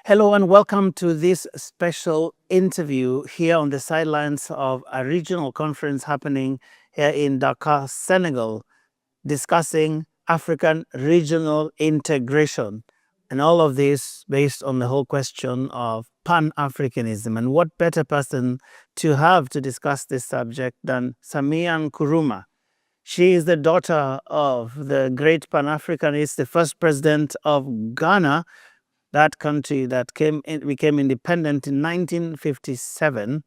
Hello and welcome to this special interview here on the sidelines of a regional conference happening here in Dakar, Senegal, discussing African regional integration. And all of this based on the whole question of pan-Africanism. And what better person to have to discuss this subject than Samia Nkurumah? She is the daughter of the great pan-Africanist, the first president of Ghana, that country that became independent in 1957.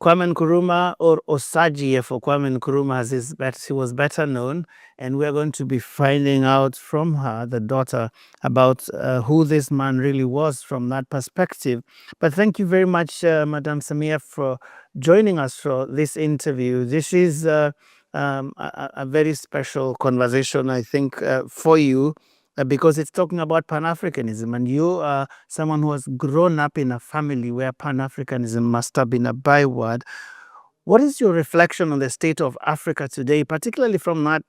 Kwame Nkrumah, or Osagie for Kwame Nkrumah, as he was better known. And we're going to be finding out from her, the daughter, about who this man really was from that perspective. But thank you very much, Madam Samia, for joining us for this interview. This is a very special conversation, I think, for you. Because it's talking about Pan-Africanism, and you are someone who has grown up in a family where Pan-Africanism must have been a byword. What is your reflection on the state of Africa today, particularly from that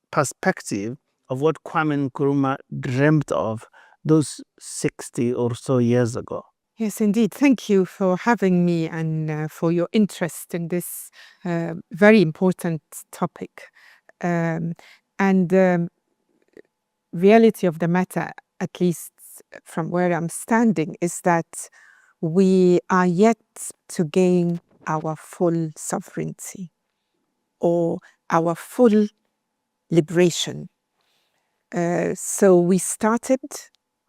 perspective of what Kwame Nkrumah dreamt of those 60 or so years ago? Yes, indeed. Thank you for having me and for your interest in this very important topic. Reality of the matter, at least from where I'm standing, is that we are yet to gain our full sovereignty or our full liberation. So we started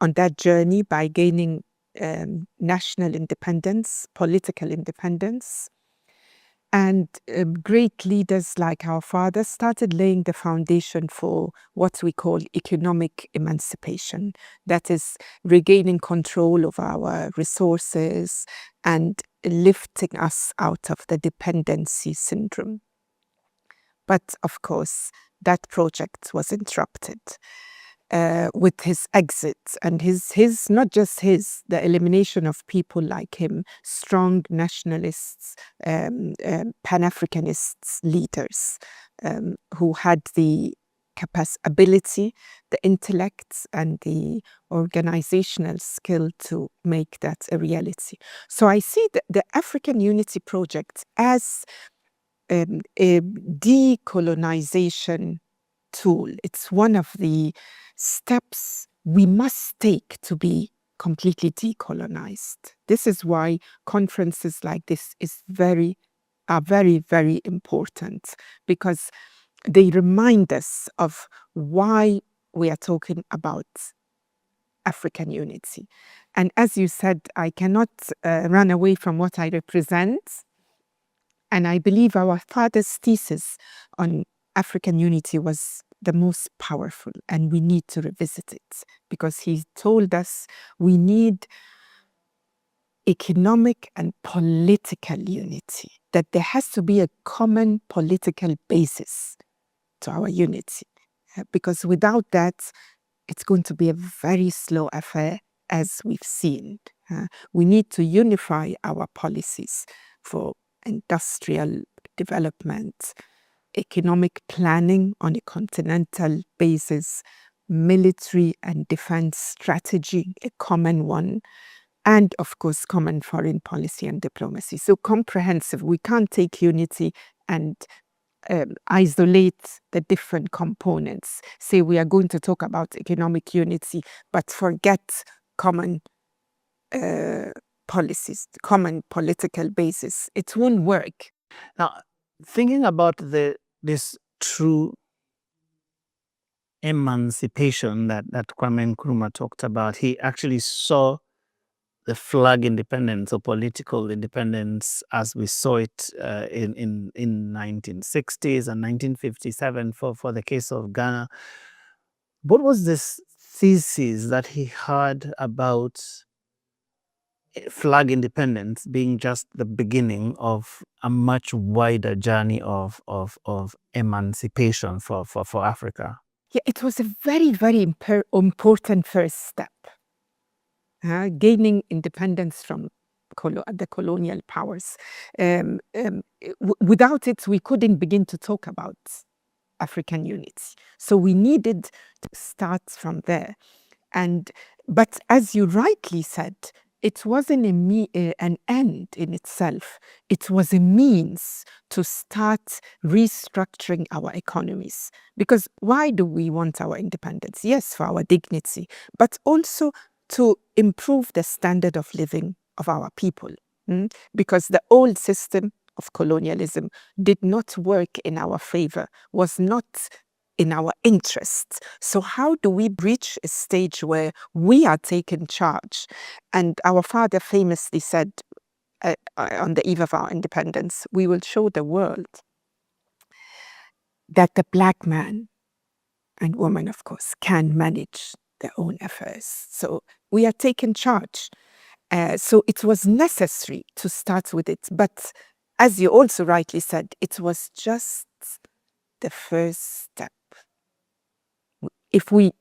on that journey by gaining national independence, political independence. And great leaders like our father started laying the foundation for what we call economic emancipation. That is regaining control of our resources and lifting us out of the dependency syndrome. But of course, that project was interrupted with his exit and his not just his, the elimination of people like him, strong nationalists, Pan-Africanists leaders who had the ability, the intellect, and the organizational skill to make that a reality. So I see the African Unity Project as a decolonization tool. It's one of the steps we must take to be completely decolonized. This is why conferences like this are very, very important, because they remind us of why we are talking about African unity. And as you said, I cannot run away from what I represent. And I believe our father's thesis on African unity was the most powerful, and we need to revisit it, because he told us we need economic and political unity, that there has to be a common political basis to our unity, because without that, it's going to be a very slow affair, as we've seen. We need to unify our policies for industrial development, economic planning on a continental basis, military and defense strategy, a common one, and of course, common foreign policy and diplomacy. So comprehensive. We can't take unity and isolate the different components. Say we are going to talk about economic unity, but forget common policies, common political basis. It won't work. Now, thinking about this true emancipation that Kwame Nkrumah talked about, he actually saw the flag independence or political independence as we saw it in 1960s and 1957 for the case of Ghana. What was this thesis that he had about flag independence being just the beginning of a much wider journey of emancipation for Africa? Yeah, it was a very, very important first step. Gaining independence from the colonial powers. Without it, we couldn't begin to talk about African unity. So we needed to start from there. But as you rightly said, it wasn't an end in itself. It was a means to start restructuring our economies. Because why do we want our independence? Yes, for our dignity, but also to improve the standard of living of our people. Because the old system of colonialism did not work in our favor, was not in our interests. So how do we reach a stage where we are taking charge? And our father famously said on the eve of our independence, we will show the world that the Black man and woman, of course, can manage their own affairs. So we are taking charge. So it was necessary to start with it. But as you also rightly said, it was just the first step. If we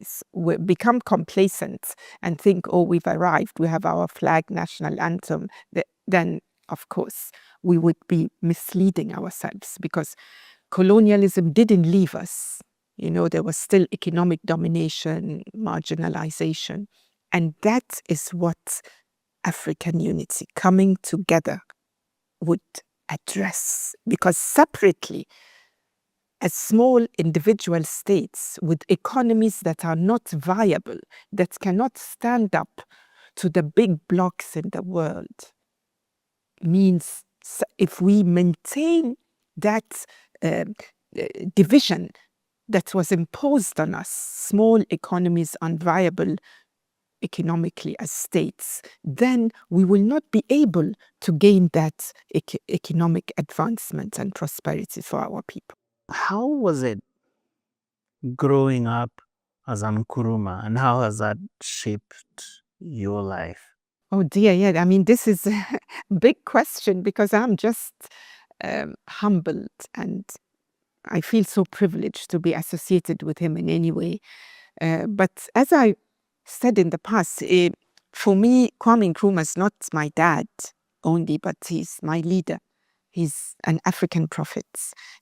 become complacent and think, oh, we've arrived, we have our flag, national anthem, then, of course, we would be misleading ourselves, because colonialism didn't leave us. There was still economic domination, marginalization. And that is what African unity, coming together, would address. Because separately, as small individual states with economies that are not viable, that cannot stand up to the big blocs in the world, means if we maintain that division that was imposed on us, small economies unviable economically as states, then we will not be able to gain that economic advancement and prosperity for our people. How was it growing up as Nkrumah, and how has that shaped your life? Oh dear, yeah. I mean, this is a big question, because I'm just humbled, and I feel so privileged to be associated with him in any way. But as I said in the past, for me, Kwame Nkrumah is not my dad only, but he's my leader. He's an African prophet.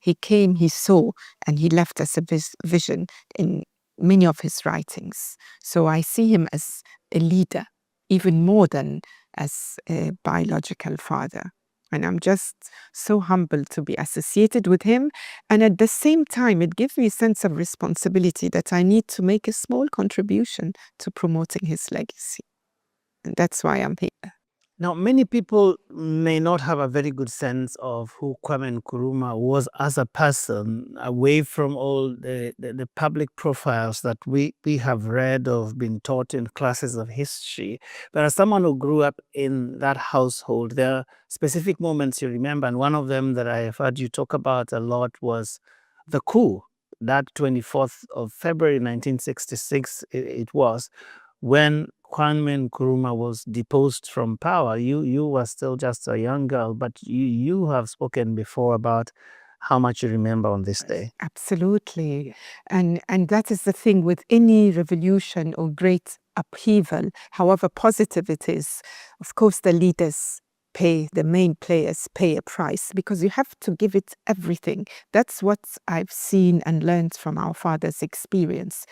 He came, he saw, and he left us a vision in many of his writings. So I see him as a leader, even more than as a biological father. And I'm just so humbled to be associated with him. And at the same time, it gives me a sense of responsibility that I need to make a small contribution to promoting his legacy. And that's why I'm here. Now, many people may not have a very good sense of who Kwame Nkrumah was as a person, away from all the public profiles that we have read or been taught in classes of history. But as someone who grew up in that household, there are specific moments you remember. And one of them that I have heard you talk about a lot was the coup, that 24th of February 1966 it was, when Kwame Nkrumah was deposed from power. You were still just a young girl, but you have spoken before about how much you remember on this day. Absolutely. And that is the thing with any revolution or great upheaval, however positive it is, of course the leaders pay, the main players pay a price, because you have to give it everything. That's what I've seen and learned from our father's experience.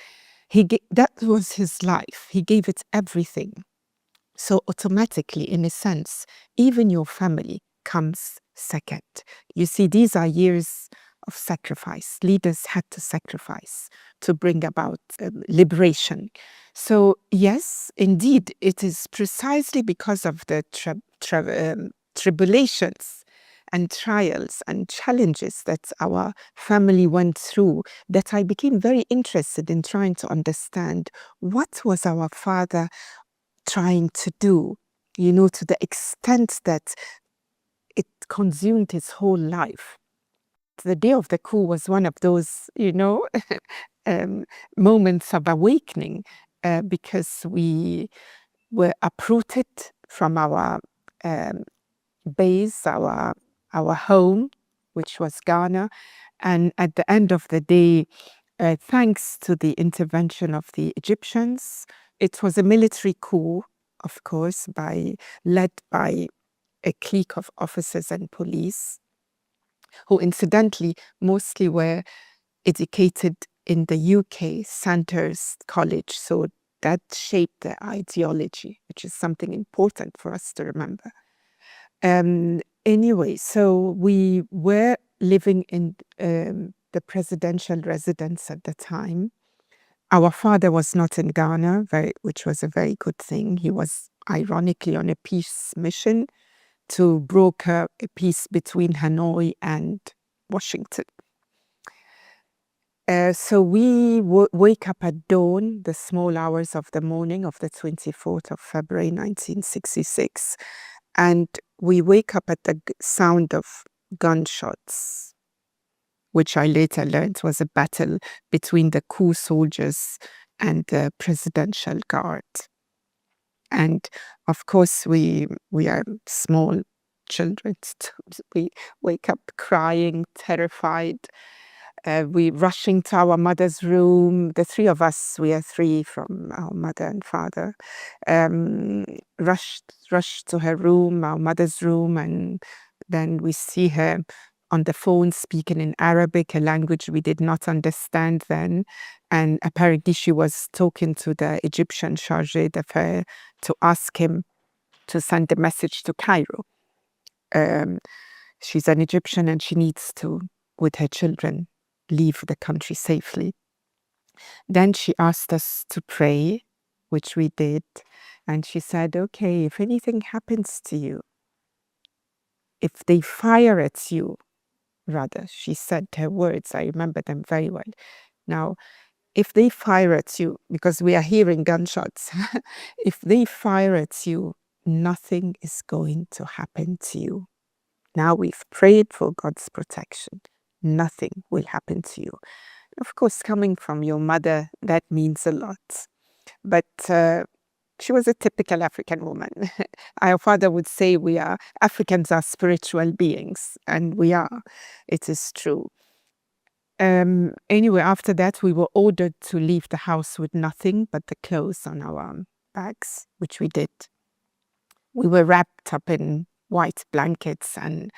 That was his life. He gave it everything. So automatically, in a sense, even your family comes second. You see, these are years of sacrifice. Leaders had to sacrifice to bring about liberation. So yes, indeed, it is precisely because of the tribulations and trials and challenges that our family went through that I became very interested in trying to understand what was our father trying to do, to the extent that it consumed his whole life. The day of the coup was one of those, moments of awakening, because we were uprooted from our base, our home, which was Ghana. And at the end of the day, thanks to the intervention of the Egyptians, it was a military coup, of course, led by a clique of officers and police, who incidentally mostly were educated in the UK, Sandhurst College. So that shaped their ideology, which is something important for us to remember. Anyway, so we were living in the presidential residence at the time. Our father was not in Ghana, which was a very good thing. He was ironically on a peace mission to broker a peace between Hanoi and Washington. So we wake up at dawn, the small hours of the morning of the 24th of February 1966, and we wake up at the sound of gunshots, which I later learned was a battle between the coup soldiers and the presidential guard. And of course, we are small children. We wake up crying, terrified. We rushing to our mother's room. The three of us, we are three from our mother and father, rushed to her room, our mother's room, and then we see her on the phone speaking in Arabic, a language we did not understand then. And apparently she was talking to the Egyptian chargé d'affaires to ask him to send a message to Cairo. She's an Egyptian and she needs to, with her children, leave the country safely. Then she asked us to pray, which we did. And she said, okay, if anything happens to you, if they fire at you, rather, she said her words, I remember them very well. Now, if they fire at you, because we are hearing gunshots, if they fire at you, nothing is going to happen to you. Now we've prayed for God's protection. Nothing will happen to you. Of course, coming from your mother, that means a lot. But she was a typical African woman. Our father would say Africans are spiritual beings, and we are. It is true. Anyway, after that, we were ordered to leave the house with nothing but the clothes on our backs, which we did. We were wrapped up in white blankets and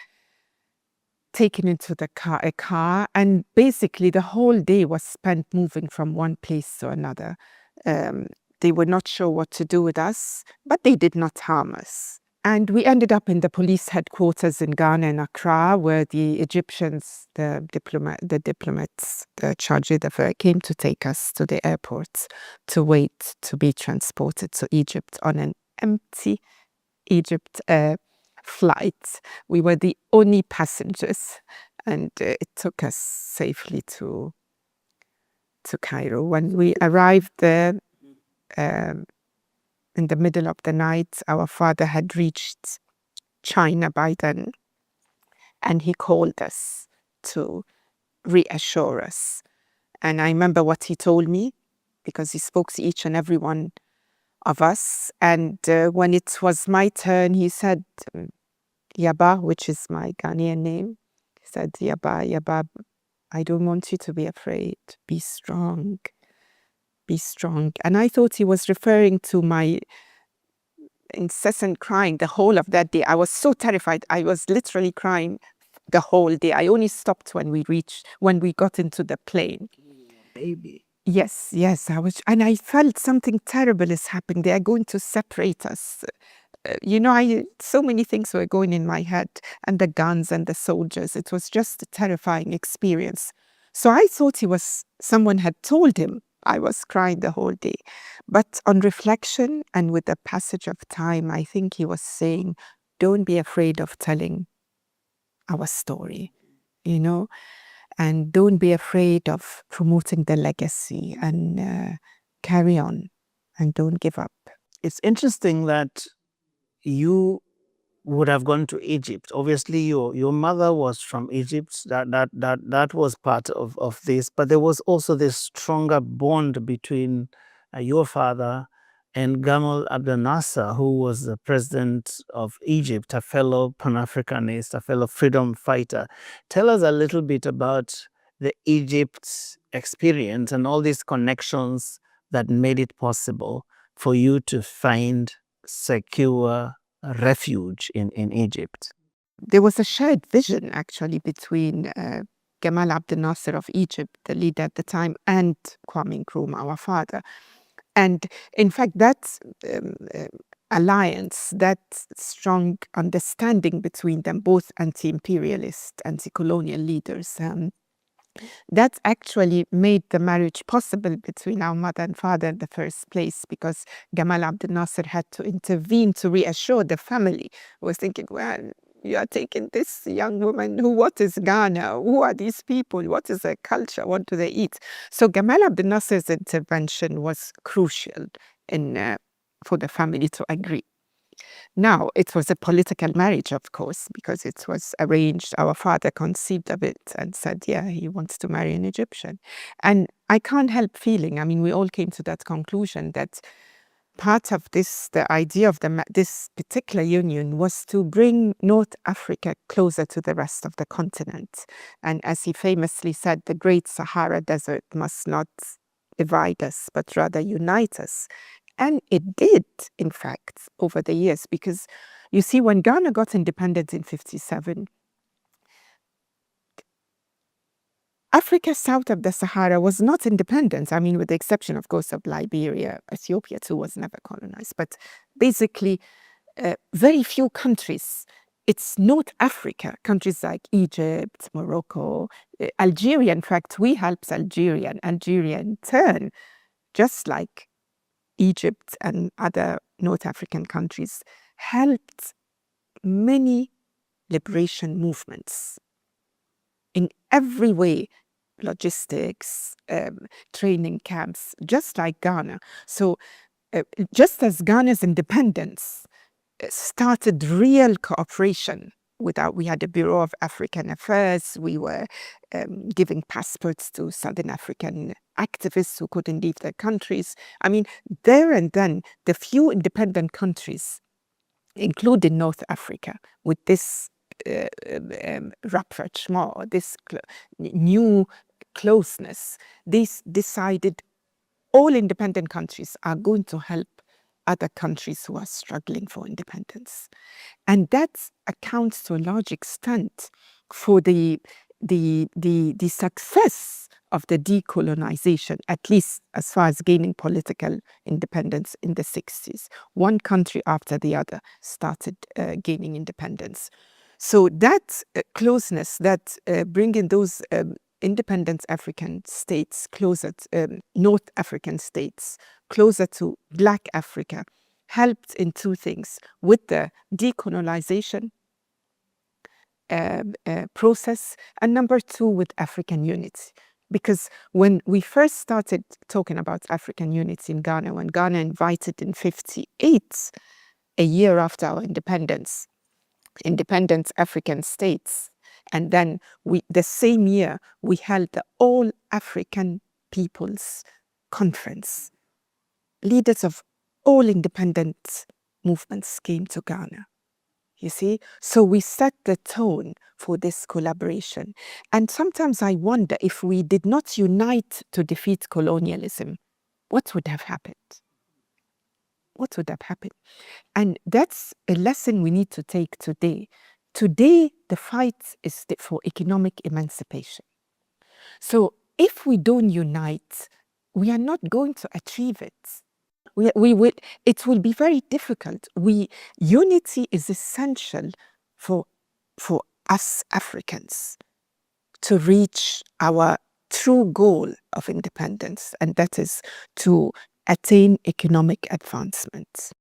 taken into a car, and basically the whole day was spent moving from one place to another. They were not sure what to do with us, but they did not harm us. And we ended up in the police headquarters in Ghana and Accra, where the Egyptians, the diplomats, the chargé d'affaires, came to take us to the airport to wait to be transported to Egypt on an empty Egypt flight. We were the only passengers, and it took us safely to Cairo. When we arrived there, in the middle of the night, our father had reached China by then, and he called us to reassure us. And I remember what he told me, because he spoke to each and every one of us. And when it was my turn, he said, Yaba, which is my Ghanaian name, he said, Yaba, I don't want you to be afraid. Be strong. Be strong. And I thought he was referring to my incessant crying the whole of that day. I was so terrified. I was literally crying the whole day. I only stopped when we got into the plane. Baby. Yes, and I felt something terrible is happening. They are going to separate us. So many things were going in my head, and the guns and the soldiers. It was just a terrifying experience. So I thought someone had told him. I was crying the whole day. But on reflection and with the passage of time, I think he was saying, don't be afraid of telling our story, and don't be afraid of promoting the legacy, and carry on and don't give up. It's interesting that you would have gone to Egypt. Obviously, your mother was from Egypt. That was part of this. But there was also this stronger bond between your father and Gamal Abdel Nasser, who was the president of Egypt, a fellow Pan-Africanist, a fellow freedom fighter. Tell us a little bit about the Egypt experience and all these connections that made it possible for you to find secure refuge in Egypt. There was a shared vision, actually, between Gamal Abdel Nasser of Egypt, the leader at the time, and Kwame Nkrumah, our father. And in fact, that alliance, that strong understanding between them, both anti-imperialist, anti-colonial leaders, that actually made the marriage possible between our mother and father in the first place, because Gamal Abdel Nasser had to intervene to reassure the family, who was thinking, well, you are taking this young woman what is Ghana? Who are these people? What is their culture? What do they eat? So Gamal Abdel Nasser's intervention was crucial for the family to agree. Now, it was a political marriage, of course, because it was arranged. Our father conceived of it and said, yeah, he wants to marry an Egyptian. And I can't help feeling, I mean, we all came to that conclusion that part of this, the idea of this particular union, was to bring North Africa closer to the rest of the continent. And as he famously said, the Great Sahara Desert must not divide us, but rather unite us. And it did, in fact, over the years, because you see, when Ghana got independence in 1957, Africa south of the Sahara was not independent. I mean, with the exception, of course, of Liberia. Ethiopia, too, was never colonized. But basically, very few countries. It's North Africa, countries like Egypt, Morocco, Algeria. In fact, we helped Algeria, and Algeria in turn, just like Egypt and other North African countries, helped many liberation movements in every way, logistics, training camps, just like Ghana. So just as Ghana's independence started real cooperation we had a Bureau of African Affairs. We were giving passports to Southern African activists who couldn't leave their countries. I mean, there and then, the few independent countries, including North Africa, with this rapprochement, this new closeness, this decided all independent countries are going to help other countries who are struggling for independence. And that accounts to a large extent for the success of the decolonization, at least as far as gaining political independence in the 60s. One country after the other started gaining independence. So that closeness, that bringing those independent African states closer, North African states, closer to Black Africa, helped in two things: with the decolonization process, and number two, with African unity. Because when we first started talking about African unity in Ghana, when Ghana invited in 1958, a year after our independent African states, and then the same year, we held the All African People's Conference. Leaders of all independent movements came to Ghana. You see? So we set the tone for this collaboration. And sometimes I wonder, if we did not unite to defeat colonialism, what would have happened? What would have happened? And that's a lesson we need to take today. Today, the fight is for economic emancipation. So if we don't unite, we are not going to achieve it. It will be very difficult. Unity is essential for us Africans to reach our true goal of independence, and that is to attain economic advancement.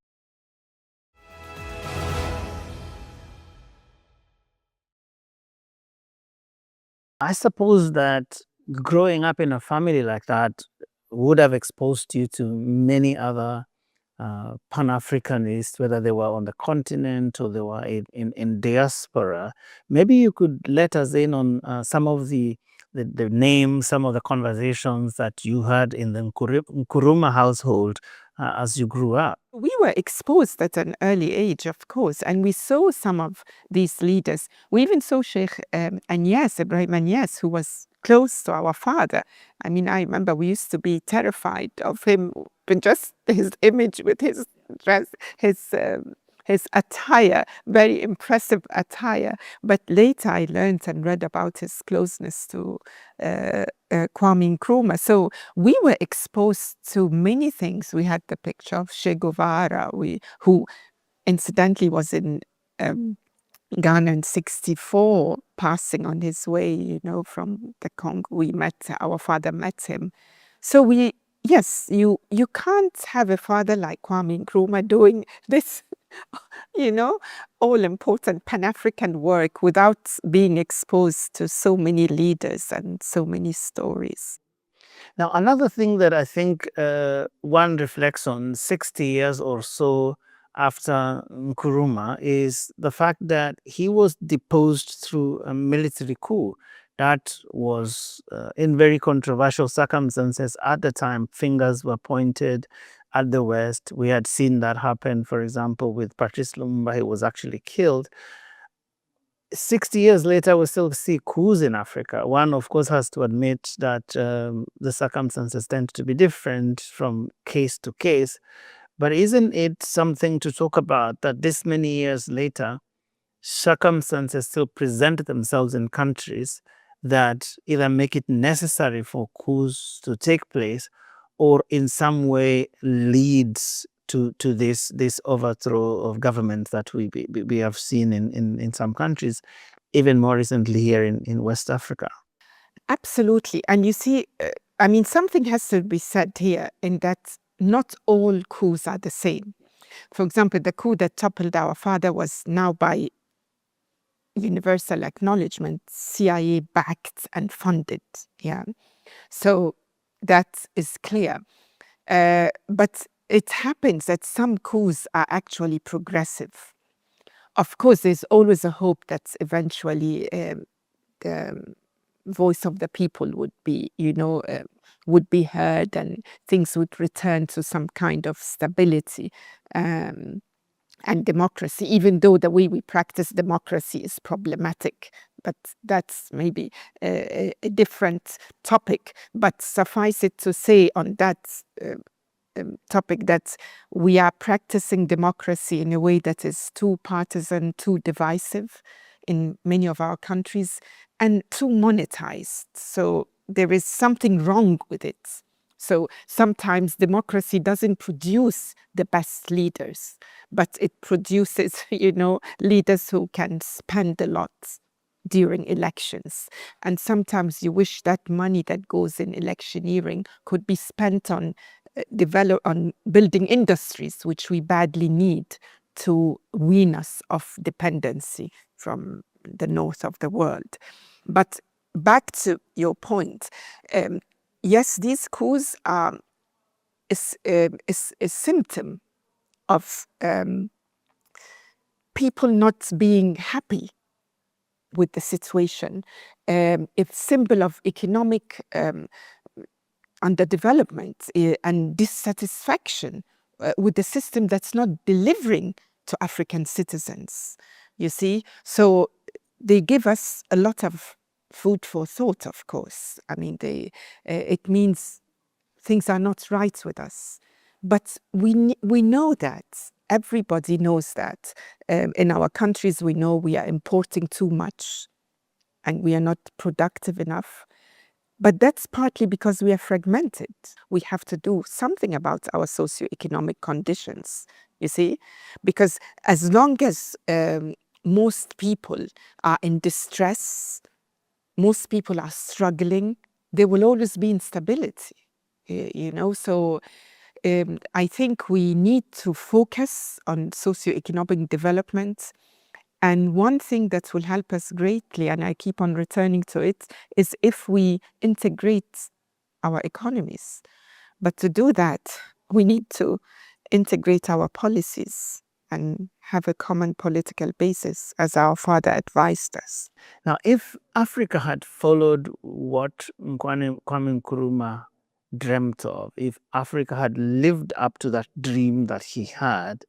I suppose that growing up in a family like that would have exposed you to many other Pan-Africanists, whether they were on the continent or they were in diaspora. Maybe you could let us in on some of the names, some of the conversations that you had in the Nkurumah household as you grew up. We were exposed at an early age, of course, and we saw some of these leaders. We even saw Sheikh Anyas, Ibrahim Anyas, who was close to our father. I mean, I remember we used to be terrified of him, just his image with his dress, his his attire, very impressive attire. But later I learned and read about his closeness to Kwame Nkrumah. So we were exposed to many things. We had the picture of Che Guevara, who incidentally was in Ghana in 64, passing on his way, from the Congo. Our father met him. So yes, you can't have a father like Kwame Nkrumah doing this, all important Pan-African work without being exposed to so many leaders and so many stories. Now, another thing that I think one reflects on 60 years or so after Nkurumah is the fact that he was deposed through a military coup that was in very controversial circumstances at the time. Fingers were pointed at the West. We had seen that happen, for example, with Patrice Lumumba. He was actually killed. 60 years later, we still see coups in Africa. One, of course, has to admit that the circumstances tend to be different from case to case. But isn't it something to talk about that this many years later, circumstances still present themselves in countries that either make it necessary for coups to take place or in some way leads to this overthrow of government that we have seen in some countries, even more recently here in West Africa? Absolutely. And you see, something has to be said here in that not all coups are the same. For example, the coup that toppled our father was now by universal acknowledgement, CIA backed and funded. Yeah. So that is clear. But it happens that some coups are actually progressive. Of course, there's always a hope that eventually the voice of the people would be heard and things would return to some kind of stability and democracy, even though the way we practice democracy is problematic. But that's maybe a different topic. But suffice it to say on that topic that we are practicing democracy in a way that is too partisan, too divisive in many of our countries, and too monetized. So there is something wrong with it. So sometimes democracy doesn't produce the best leaders, but it produces, leaders who can spend a lot during elections. And sometimes you wish that money that goes in electioneering could be spent on building industries, which we badly need to wean us off dependency from the north of the world. But back to your point, yes, these coups are a symptom of people not being happy with the situation. It's symbol of economic underdevelopment and dissatisfaction with the system that's not delivering to African citizens. You see, so they give us a lot of food for thought. Of course, it means things are not right with us, but we know that. Everybody knows that. In our countries, we know we are importing too much and we are not productive enough. But that's partly because we are fragmented. We have to do something about our socioeconomic conditions, you see? Because as long as most people are in distress, most people are struggling, there will always be instability, So I think we need to focus on socioeconomic development. And one thing that will help us greatly, and I keep on returning to it, is if we integrate our economies. But to do that, we need to integrate our policies and have a common political basis, as our father advised us. Now, if Africa had followed what Kwame Nkrumah dreamt of, if Africa had lived up to that dream that he had,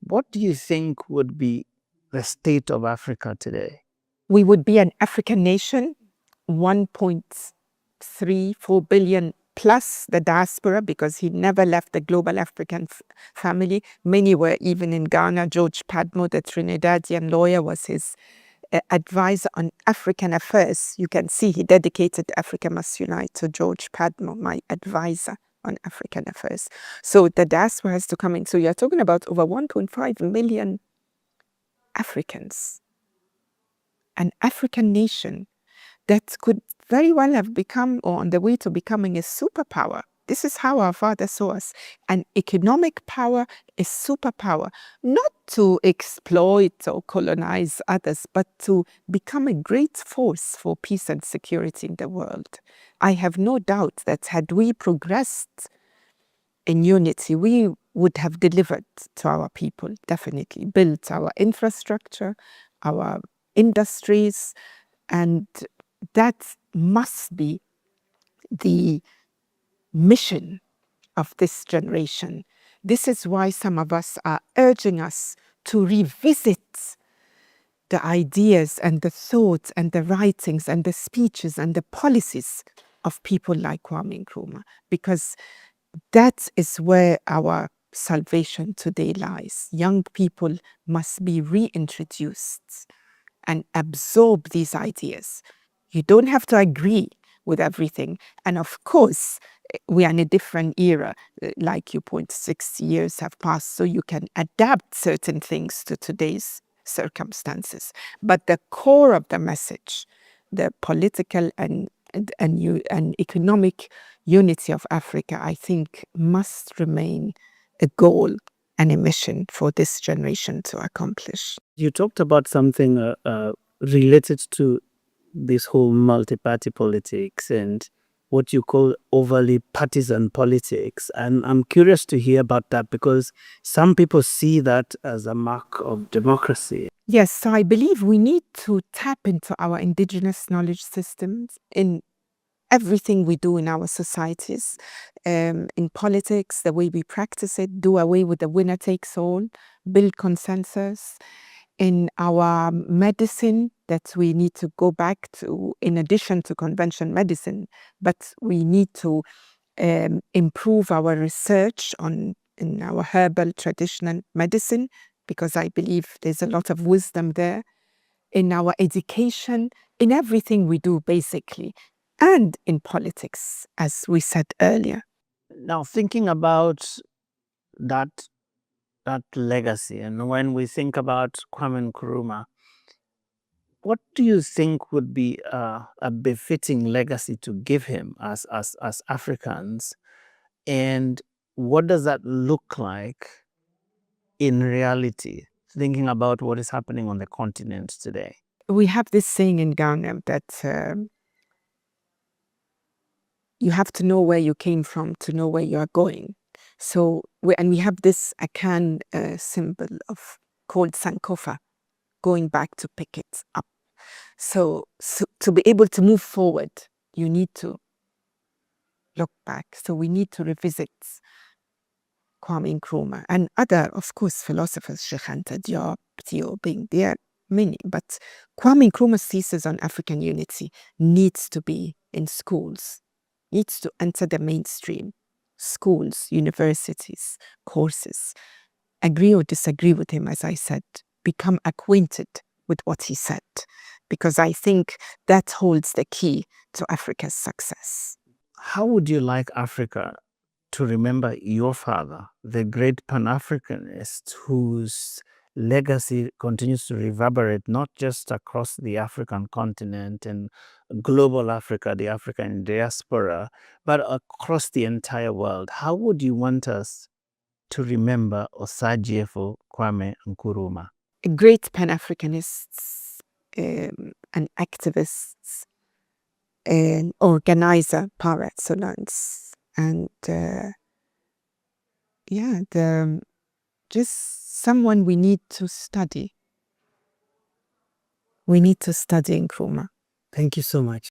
what do you think would be the state of Africa today? We would be an African nation, 1.34 billion plus the diaspora, because he never left the global African family. Many were even in Ghana. George Padmore, the Trinidadian lawyer, was his advisor on African affairs. You can see he dedicated Africa Must Unite to George Padmore, my advisor on African affairs. So the diaspora has to come in. So you're talking about over 1.5 million Africans, an African nation that could very well have become, or on the way to becoming, a superpower. This is how our father saw us. An economic power, a superpower, not to exploit or colonize others, but to become a great force for peace and security in the world. I have no doubt that had we progressed in unity, we would have delivered to our people, definitely, built our infrastructure, our industries, and that must be the mission of this generation. This is why some of us are urging us to revisit the ideas and the thoughts and the writings and the speeches and the policies of people like Kwame Nkrumah, because that is where our salvation today lies. Young people must be reintroduced and absorb these ideas. You don't have to agree with everything. And of course, we are in a different era. Like you point, 6 years have passed, so you can adapt certain things to today's circumstances. But the core of the message, the political and economic unity of Africa, I think must remain a goal and a mission for this generation to accomplish. You talked about something related to this whole multi-party politics and what you call overly partisan politics. And I'm curious to hear about that because some people see that as a mark of democracy. Yes, so I believe we need to tap into our indigenous knowledge systems in everything we do in our societies, in politics, the way we practice it, do away with the winner takes all, build consensus. In our medicine, that we need to go back to, in addition to conventional medicine, but we need to improve our research in our herbal traditional medicine, because I believe there's a lot of wisdom there. In our education, in everything we do, basically, and in politics, as we said earlier. Now, thinking about that legacy, and when we think about Kwame Nkrumah, what do you think would be a befitting legacy to give him as Africans? And what does that look like in reality, thinking about what is happening on the continent today? We have this saying in Ghana that you have to know where you came from to know where you are going. So, we have this Akan symbol called Sankofa, going back to pick it up. So to be able to move forward, you need to look back. So we need to revisit Kwame Nkrumah and other, of course, philosophers, Sheikh Anta Diop, Theo Bing, there are many, but Kwame Nkrumah's thesis on African unity needs to be in schools, needs to enter the mainstream, schools, universities, courses. Agree or disagree with him, as I said, become acquainted with what he said, because I think that holds the key to Africa's success. How would you like Africa to remember your father, the great pan-Africanist whose legacy continues to reverberate not just across the African continent and global Africa, the African diaspora, but across the entire world? How would you want us to remember Osagyefo Kwame Nkrumah? Great pan-Africanists and activists and organizer par excellence, and just someone we need to study. We need to study Nkrumah. Thank you so much.